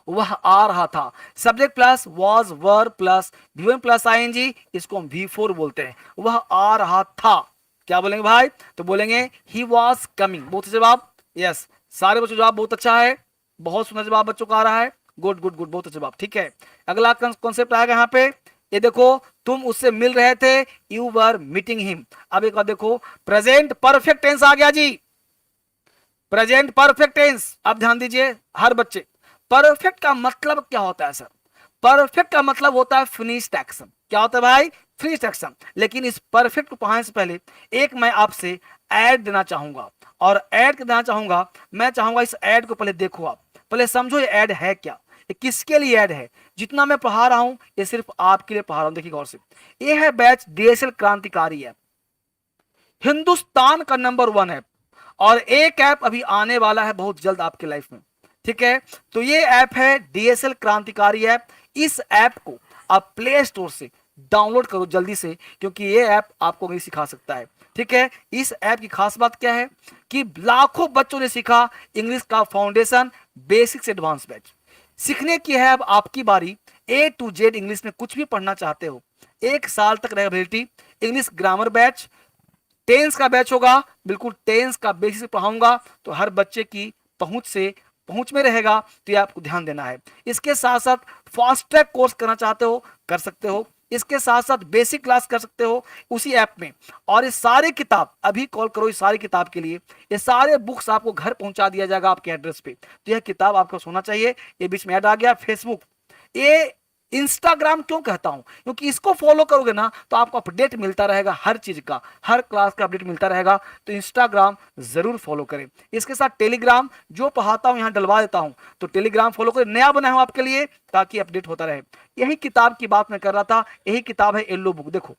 Speaker 1: वह आ रहा था, subject plus was were plus V1 plus ING, इसको हम V4 बोलते हैं। वह आ रहा था, क्या बोलेंगे भाई? तो बोलेंगे ही वॉज कमिंग। बहुत से जवाब, यस, सारे बच्चों जवाब बहुत अच्छा है, बहुत सुंदर जवाब बच्चों का आ रहा है। गुड गुड गुड, बहुत अच्छा जवाब, ठीक है। अगला कॉन्सेप्ट आएगा यहाँ पे, ये देखो, तुम उससे मिल रहे थे, यू वर मीटिंग हिम। अब एक बार देखो, प्रेजेंट परफेक्ट टेंस आ गया जी, प्रेजेंट परफेक्ट टेंस। अब ध्यान दीजिए हर बच्चे, परफेक्ट का मतलब क्या होता है सर? परफेक्ट का मतलब होता है फिनिश्ड एक्शन। क्या होता है भाई? Finished action. लेकिन इस परफेक्ट को पढ़ाने से पहले एक मैं आपसे ऐड देना चाहूंगा, और ऐड देना चाहूंगा, मैं चाहूंगा इस ऐड को पहले देखो, आप पहले समझो ये ऐड है क्या, ये किसके लिए ऐड है। जितना मैं पढ़ा रहा हूं ये सिर्फ आपके लिए पढ़ा रहा हूं, देखिए गौर से। ये है बैच DSL क्रांतिकारी ऐप, हिंदुस्तान का नंबर 1 ऐप, और एक ऐप अभी आने वाला है बहुत जल्द आपके लाइफ में, ठीक है। तो ये ऐप है DSL क्रांतिकारी ऐप। इस ऐप को आप प्ले स्टोर से डाउनलोड करो जल्दी से, क्योंकि ये ऐप आपको नहीं सिखा सकता है, ठीक है। इस ऐप की खास बात क्या है कि लाखों बच्चों ने सीखा इंग्लिश का फाउंडेशन, बेसिक से एडवांस बैच। सीखने की है अब आपकी बारी। A to Z इंग्लिश में कुछ भी पढ़ना चाहते हो, 1 साल तक रहेगा validity. English grammar batch, tense का बैच होगा, बिल्कुल टेंस का बेसिक पढ़ाऊंगा, तो हर बच्चे की पहुंच से पहुंच में रहेगा, तो ये आपको ध्यान देना है। इसके साथ साथ फास्ट ट्रैक कोर्स करना चाहते हो कर सकते हो, इसके साथ साथ बेसिक क्लास कर सकते हो उसी ऐप में। और ये सारे किताब, अभी कॉल करो इस सारी किताब के लिए, ये सारे बुक्स आपको घर पहुंचा दिया जाएगा आपके एड्रेस पे। तो यह किताब आपको होना चाहिए। ये बीच में ऐड आ गया फेसबुक, ये इंस्टाग्राम क्यों कहता हूं, क्योंकि इसको फॉलो करोगे ना तो आपको अपडेट मिलता रहेगा, हर चीज का, हर क्लास का अपडेट मिलता रहेगा। तो इंस्टाग्राम जरूर फॉलो करें। इसके साथ टेलीग्राम जो पढ़ाता हूं यहां डलवा देता हूं, तो टेलीग्राम फॉलो करें, नया बनाया हूं आपके लिए ताकि अपडेट होता रहे। यही किताब की बात मैं कर रहा था, यही किताब है येलो बुक, देखो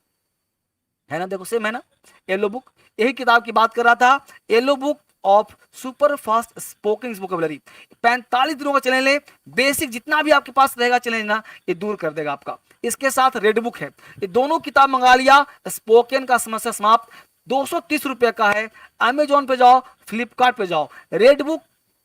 Speaker 1: है ना, देखो सेम है ना येलो बुक, यही किताब की बात कर रहा था, yellow book of super fast spoken vocabulary. 45 दिनों का चैलेंज है, बेसिक जितना भी आपके पास रहेगा चैलेंज ना, ये दूर कर देगा आपका। इसके साथ रेड बुक है, ये दोनों किताब मंगा लिया, स्पोकन का समस्या समाप्त, 230 रुपए का है। अमेजोन पे जाओ, फ्लिपकार्ट पे जाओ, red book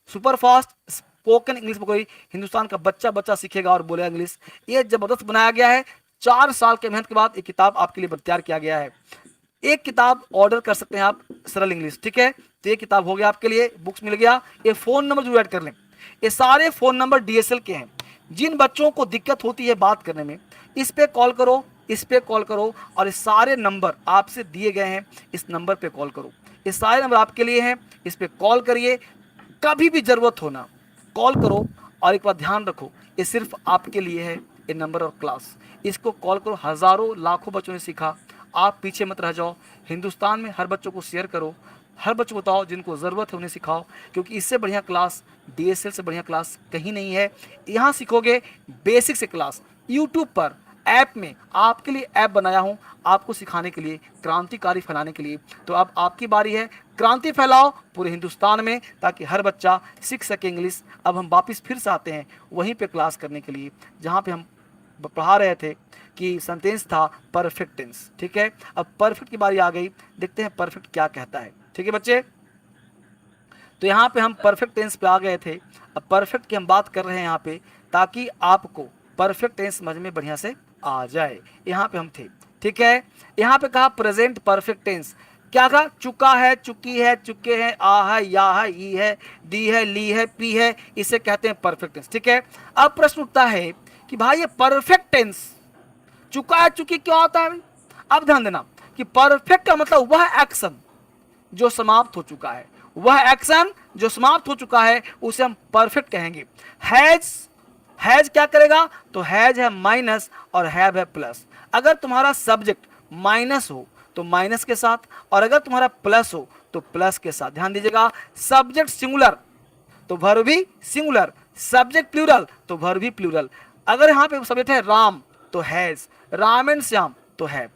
Speaker 1: super fast spoken English vocabulary, Hindustan का बच्चा बच्चा सीखेगा और बोलेगा इंग्लिश। ये जबरदस्त बनाया गया है, 4 साल के मेहनत के बाद ये किताब आपके लिए तैयार किया गया है। एक किताब ऑर्डर कर सकते हैं आप, सरल इंग्लिश, ठीक है। तो ये किताब हो गया आपके लिए, बुक्स मिल गया। ये फोन नंबर जरूर ऐड कर लें, ये सारे फोन नंबर डीएसएल के हैं। जिन बच्चों को दिक्कत होती है बात करने में, इस पे कॉल करो, इस पे कॉल करो, और ये सारे नंबर आपसे दिए गए हैं, इस नंबर पे कॉल करो। ये सारे नंबर आपके लिए हैं, इस पे कॉल करिए, कभी भी जरूरत हो ना कॉल करो। और एक बात ध्यान रखो, ये सिर्फ आपके लिए है ये नंबर और क्लास, इसको कॉल करो। हजारों लाखों बच्चों ने सीखा, आप पीछे मत रह जाओ। हिंदुस्तान में हर बच्चों को शेयर करो, हर बच्चों को बताओ, जिनको ज़रूरत है उन्हें सिखाओ, क्योंकि इससे बढ़िया क्लास, डीएसएल से बढ़िया क्लास कहीं नहीं है। यहाँ सीखोगे बेसिक से क्लास। यूट्यूब पर ऐप में आपके लिए ऐप बनाया हूँ आपको सिखाने के लिए, क्रांतिकारी फैलाने के लिए। तो अब आपकी बारी है, क्रांति फैलाओ पूरे हिंदुस्तान में ताकि हर बच्चा सीख सके इंग्लिश। अब हम वापस फिर से आते हैं वहीं पे क्लास करने के लिए जहाँ पे हम पढ़ा रहे थे कि सेंटेंस था परफेक्ट टेंस, ठीक है। अब परफेक्ट की बारी आ गई, देखते हैं परफेक्ट क्या कहता है, ठीक है बच्चे। तो यहाँ पे हम परफेक्ट टेंस पे आ गए थे, अब परफेक्ट की हम बात कर रहे हैं यहाँ पे, ताकि आपको परफेक्ट टेंस समझ में बढ़िया से आ जाए। यहाँ पे हम थे, ठीक है। यहाँ पे कहा प्रेजेंट परफेक्ट टेंस, क्या कहा, चुका है, चुकी है, चुके हैं, आ है, या है, ई है, दी है, ली है, पी है, इसे कहते हैं परफेक्ट टेंस, ठीक है। अब प्रश्न उठता है कि भाई ये परफेक्ट टेंस चुका है, चुकी क्या होता है। अब ध्यान देना कि परफेक्ट का मतलब वह एक्शन जो समाप्त हो चुका है, वह एक्शन जो समाप्त हो चुका है उसे हम परफेक्ट कहेंगे। हैज क्या करेगा, तो हैज है माइनस और हैव है प्लस। अगर तुम्हारा सब्जेक्ट माइनस हो तो माइनस के साथ, और अगर तुम्हारा प्लस हो तो प्लस के साथ। ध्यान दीजिएगा, सब्जेक्ट सिंगुलर तो वर्ब भी सिंगुलर, सब्जेक्ट प्लूरल तो वर्ब भी प्लूरल। अगर यहाँ पे सब्जेक्ट है राम तो हैज, राम एंड श्याम तो हैव,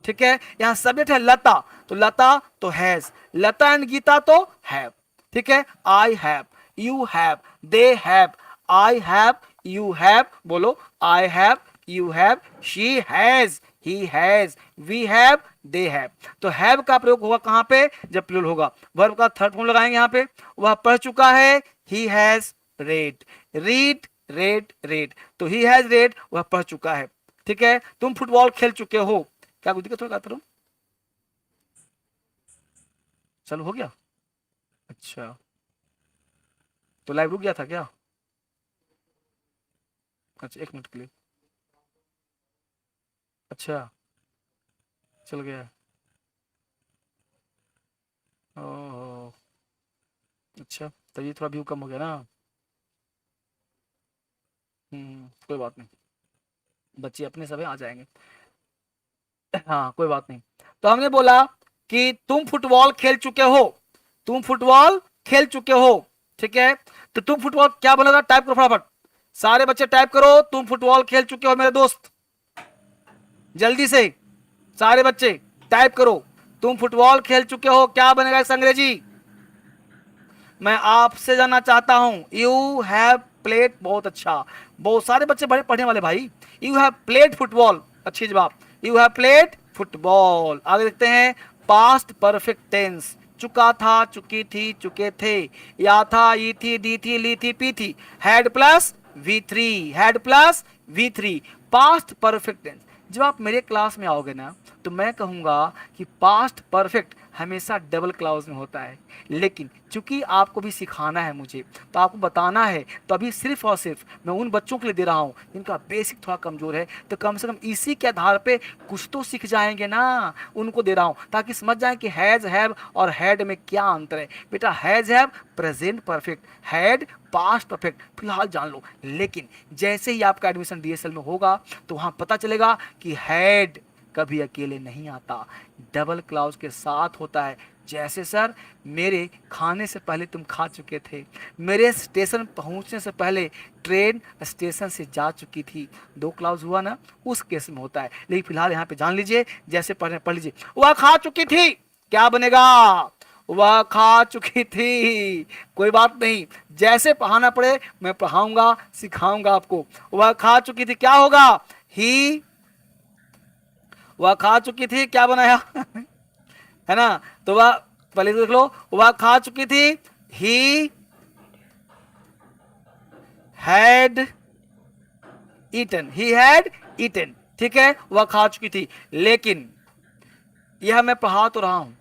Speaker 1: ठीक है। यहाँ सब्जेक्ट है लता तो लता तो हैज, लता एंड गीता तो हैव, ठीक है। I have, you have, they have, I have, you have, बोलो I have, you have, she has, he has, we have, they have. तो हैव का प्रयोग होगा कहां पे, जब प्लूरल होगा। वर्ब का थर्ड फॉर्म लगाएंगे यहाँ पे, वह पढ़ चुका है, he has red, read, red, red, तो ही हैज रेड, वह पढ़ चुका है, ठीक है। तुम फुटबॉल खेल चुके हो, क्या कुछ दिक्कत होगा, चलो हो गया, अच्छा तो लाइव रुक गया था क्या, अच्छा 1 मिनट के लिए, अच्छा चल गया, ओह अच्छा, तो ये थोड़ा व्यू कम हो गया ना, कोई बात नहीं, बच्चे अपने सब आ जाएंगे, हाँ कोई बात नहीं। तो हमने बोला कि तुम फुटबॉल खेल चुके हो, तुम फुटबॉल खेल चुके हो, ठीक है। तो तुम फुटबॉल क्या बनेगा, टाइप करो फटाफट, सारे बच्चे टाइप करो, तुम फुटबॉल खेल चुके हो मेरे दोस्त, जल्दी से सारे बच्चे टाइप करो, तुम फुटबॉल खेल चुके हो, क्या बनेगा इस अंग्रेजी। मैं आपसे जानना चाहता हूं, यू हैव प्लेड, बहुत अच्छा, बहुत सारे बच्चे बड़े पढ़ने वाले भाई, यू हैव प्लेड फुटबॉल, अच्छी जवाब, यू हैव प्लेड फुटबॉल। आगे देखते हैं, पास्ट परफेक्ट टेंस, चुका था, चुकी थी, चुके थे, या था, ई थी, दी थी, ली थी, पी थी, had plus V3, had plus V3, past perfect tense. जब आप मेरे क्लास में आओगे ना तो मैं कहूंगा कि पास्ट परफेक्ट हमेशा डबल क्लाउज में होता है। लेकिन चूंकि आपको भी सिखाना है मुझे, तो आपको बताना है, तो अभी सिर्फ और सिर्फ मैं उन बच्चों के लिए दे रहा हूँ जिनका बेसिक थोड़ा कमज़ोर है, तो कम से कम इसी के आधार पे कुछ तो सीख जाएंगे ना, उनको दे रहा हूँ ताकि समझ जाएं कि हैज़ हैव और हैड में क्या अंतर है। बेटा has have present perfect, had passed perfect फिलहाल जान लो। लेकिन जैसे ही आपका एडमिशन DSL में होगा तो वहाँ पता चलेगा कि हैड कभी अकेले नहीं आता, डबल क्लाउज के साथ होता है। जैसे सर मेरे खाने से पहले तुम खा चुके थे, मेरे स्टेशन पहुंचने से पहले ट्रेन स्टेशन से जा चुकी थी, दो क्लाउज हुआ ना, उस केस में होता है। लेकिन फिलहाल यहाँ पे जान लीजिए, जैसे पढ़ लीजिए, वह खा चुकी थी, क्या बनेगा, वह खा चुकी थी। कोई बात नहीं, जैसे पढ़ाना पड़े मैं पढ़ाऊंगा, सिखाऊंगा आपको। वह खा चुकी थी, क्या होगा, ही, वह खा चुकी थी, क्या बनाया है ना, तो वह पहले देख लो, वह खा चुकी थी, he had eaten, he had eaten, ठीक है, वह खा चुकी थी। लेकिन यह मैं पढ़ा तो रहा हूं,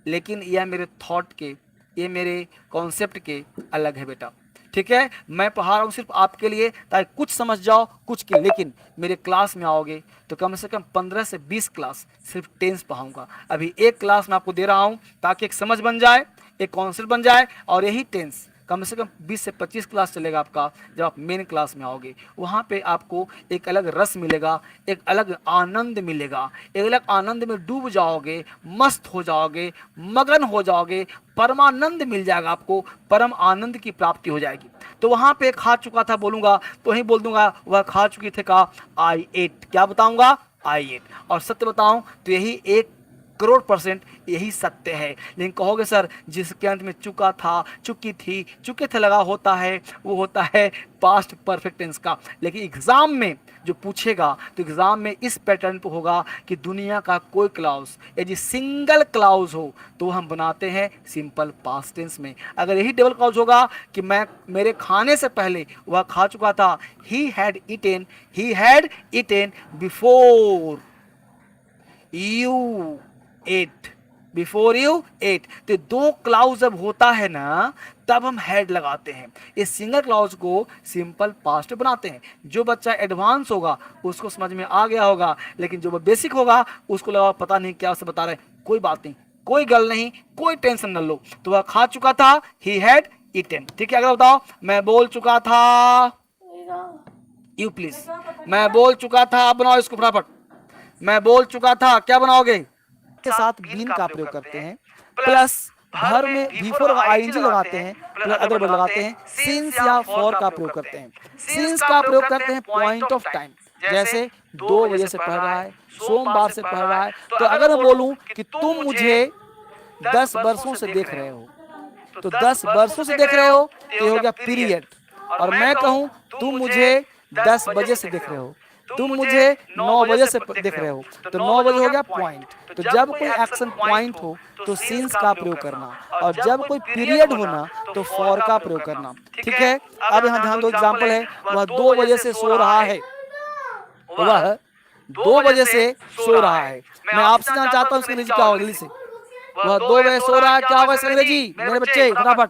Speaker 1: लेकिन यह मेरे थॉट के, ये मेरे कॉन्सेप्ट के अलग है बेटा, ठीक है। मैं पढ़ा रहा हूँ सिर्फ आपके लिए ताकि कुछ समझ जाओ, कुछ के। लेकिन मेरे क्लास में आओगे तो कम से कम 15 से 20 क्लास सिर्फ टेंस पढ़ाऊंगा। अभी एक क्लास मैं आपको दे रहा हूँ ताकि एक समझ बन जाए, एक कॉन्सेप्ट बन जाए, और यही टेंस कम से कम 20 से 25 क्लास चलेगा आपका। जब आप मेन क्लास में आओगे वहाँ पे आपको एक अलग रस मिलेगा, एक अलग आनंद मिलेगा, एक अलग आनंद में डूब जाओगे, मस्त हो जाओगे, मगन हो जाओगे, परमानंद मिल जाएगा आपको, परम आनंद की प्राप्ति हो जाएगी। तो वहाँ पे खा चुका था बोलूँगा तो वहीं बोल दूंगा वह खा चुकी थे का आई एट, क्या बताऊँगा, आई एट। और सत्य बताऊँ तो यही 1,00,00,000% यही सत्य है। लेकिन कहोगे सर जिसके अंत में चुका था, चुकी थी, चुके थे लगा होता है, वो होता है पास्ट परफेक्ट टेंस का। लेकिन एग्जाम में जो पूछेगा तो एग्जाम में इस पैटर्न पे होगा कि दुनिया का कोई क्लाउज यदि सिंगल क्लाउज हो तो हम बनाते हैं सिंपल पास्ट टेंस में। अगर यही डबल क्लाउज होगा कि मैं, मेरे खाने से पहले वह खा चुका था, he had eaten before you ate, before you ate. तो दो क्लाउज जब होता है ना तब हम हेड लगाते हैं। इस सिंगल क्लाउज को सिंपल पास्ट बनाते हैं। जो बच्चा एडवांस होगा उसको समझ में आ गया होगा, लेकिन जो बेसिक होगा उसको लगा पता नहीं क्या उसे बता रहे। कोई बात नहीं, कोई गल नहीं, कोई टेंशन न लो। तो वह खा चुका था, ही हैड ईटन, ठीक है। अगर बताओ मैं बोल चुका था, यू प्लीज, मैं बोल चुका था, बनाओ इसको फटाफट। मैं बोल चुका था, क्या बनाओगे, के साथ बीन का प्रयोग करते हैं, प्लस भर में बिफोर आईएनजी लगाते हैं, प्लस अदर वर्ड लगाते हैं, सिंस या फॉर का प्रयोग करते हैं। सिंस का प्रयोग करते हैं पॉइंट ऑफ टाइम, जैसे 2 बजे से पढ़ रहा है, सोमवार से पढ़ रहा है। तो अगर मैं बोलूं कि तुम मुझे 10 वर्षों से देख रहे हो, तो 10 वर्षों से देख रहे हो तो ये हो गया पीरियड। और मैं कहूं तुम मुझे 10 बजे से देख रहे हो, तुम मुझे 9 बजे से देख रहे हो, तो 9 बजे हो गया पॉइंट। तो जब कोई एक्शन पॉइंट हो तो सिंस का प्रयोग करना, और जब कोई पीरियड होना तो फॉर का प्रयोग करना, ठीक है। अब यहाँ ध्यान दो, एग्जाम्पल है, वह 2 बजे से सो रहा है, वह 2 बजे से सो रहा है। मैं आपसे जानना चाहता हूँ इसका अंग्रेजी क्या होगा, जल्दी से। वह 2 बजे सो रहा है, क्या होगा इसका अंग्रेजी, मेरे बच्चे फटाफट।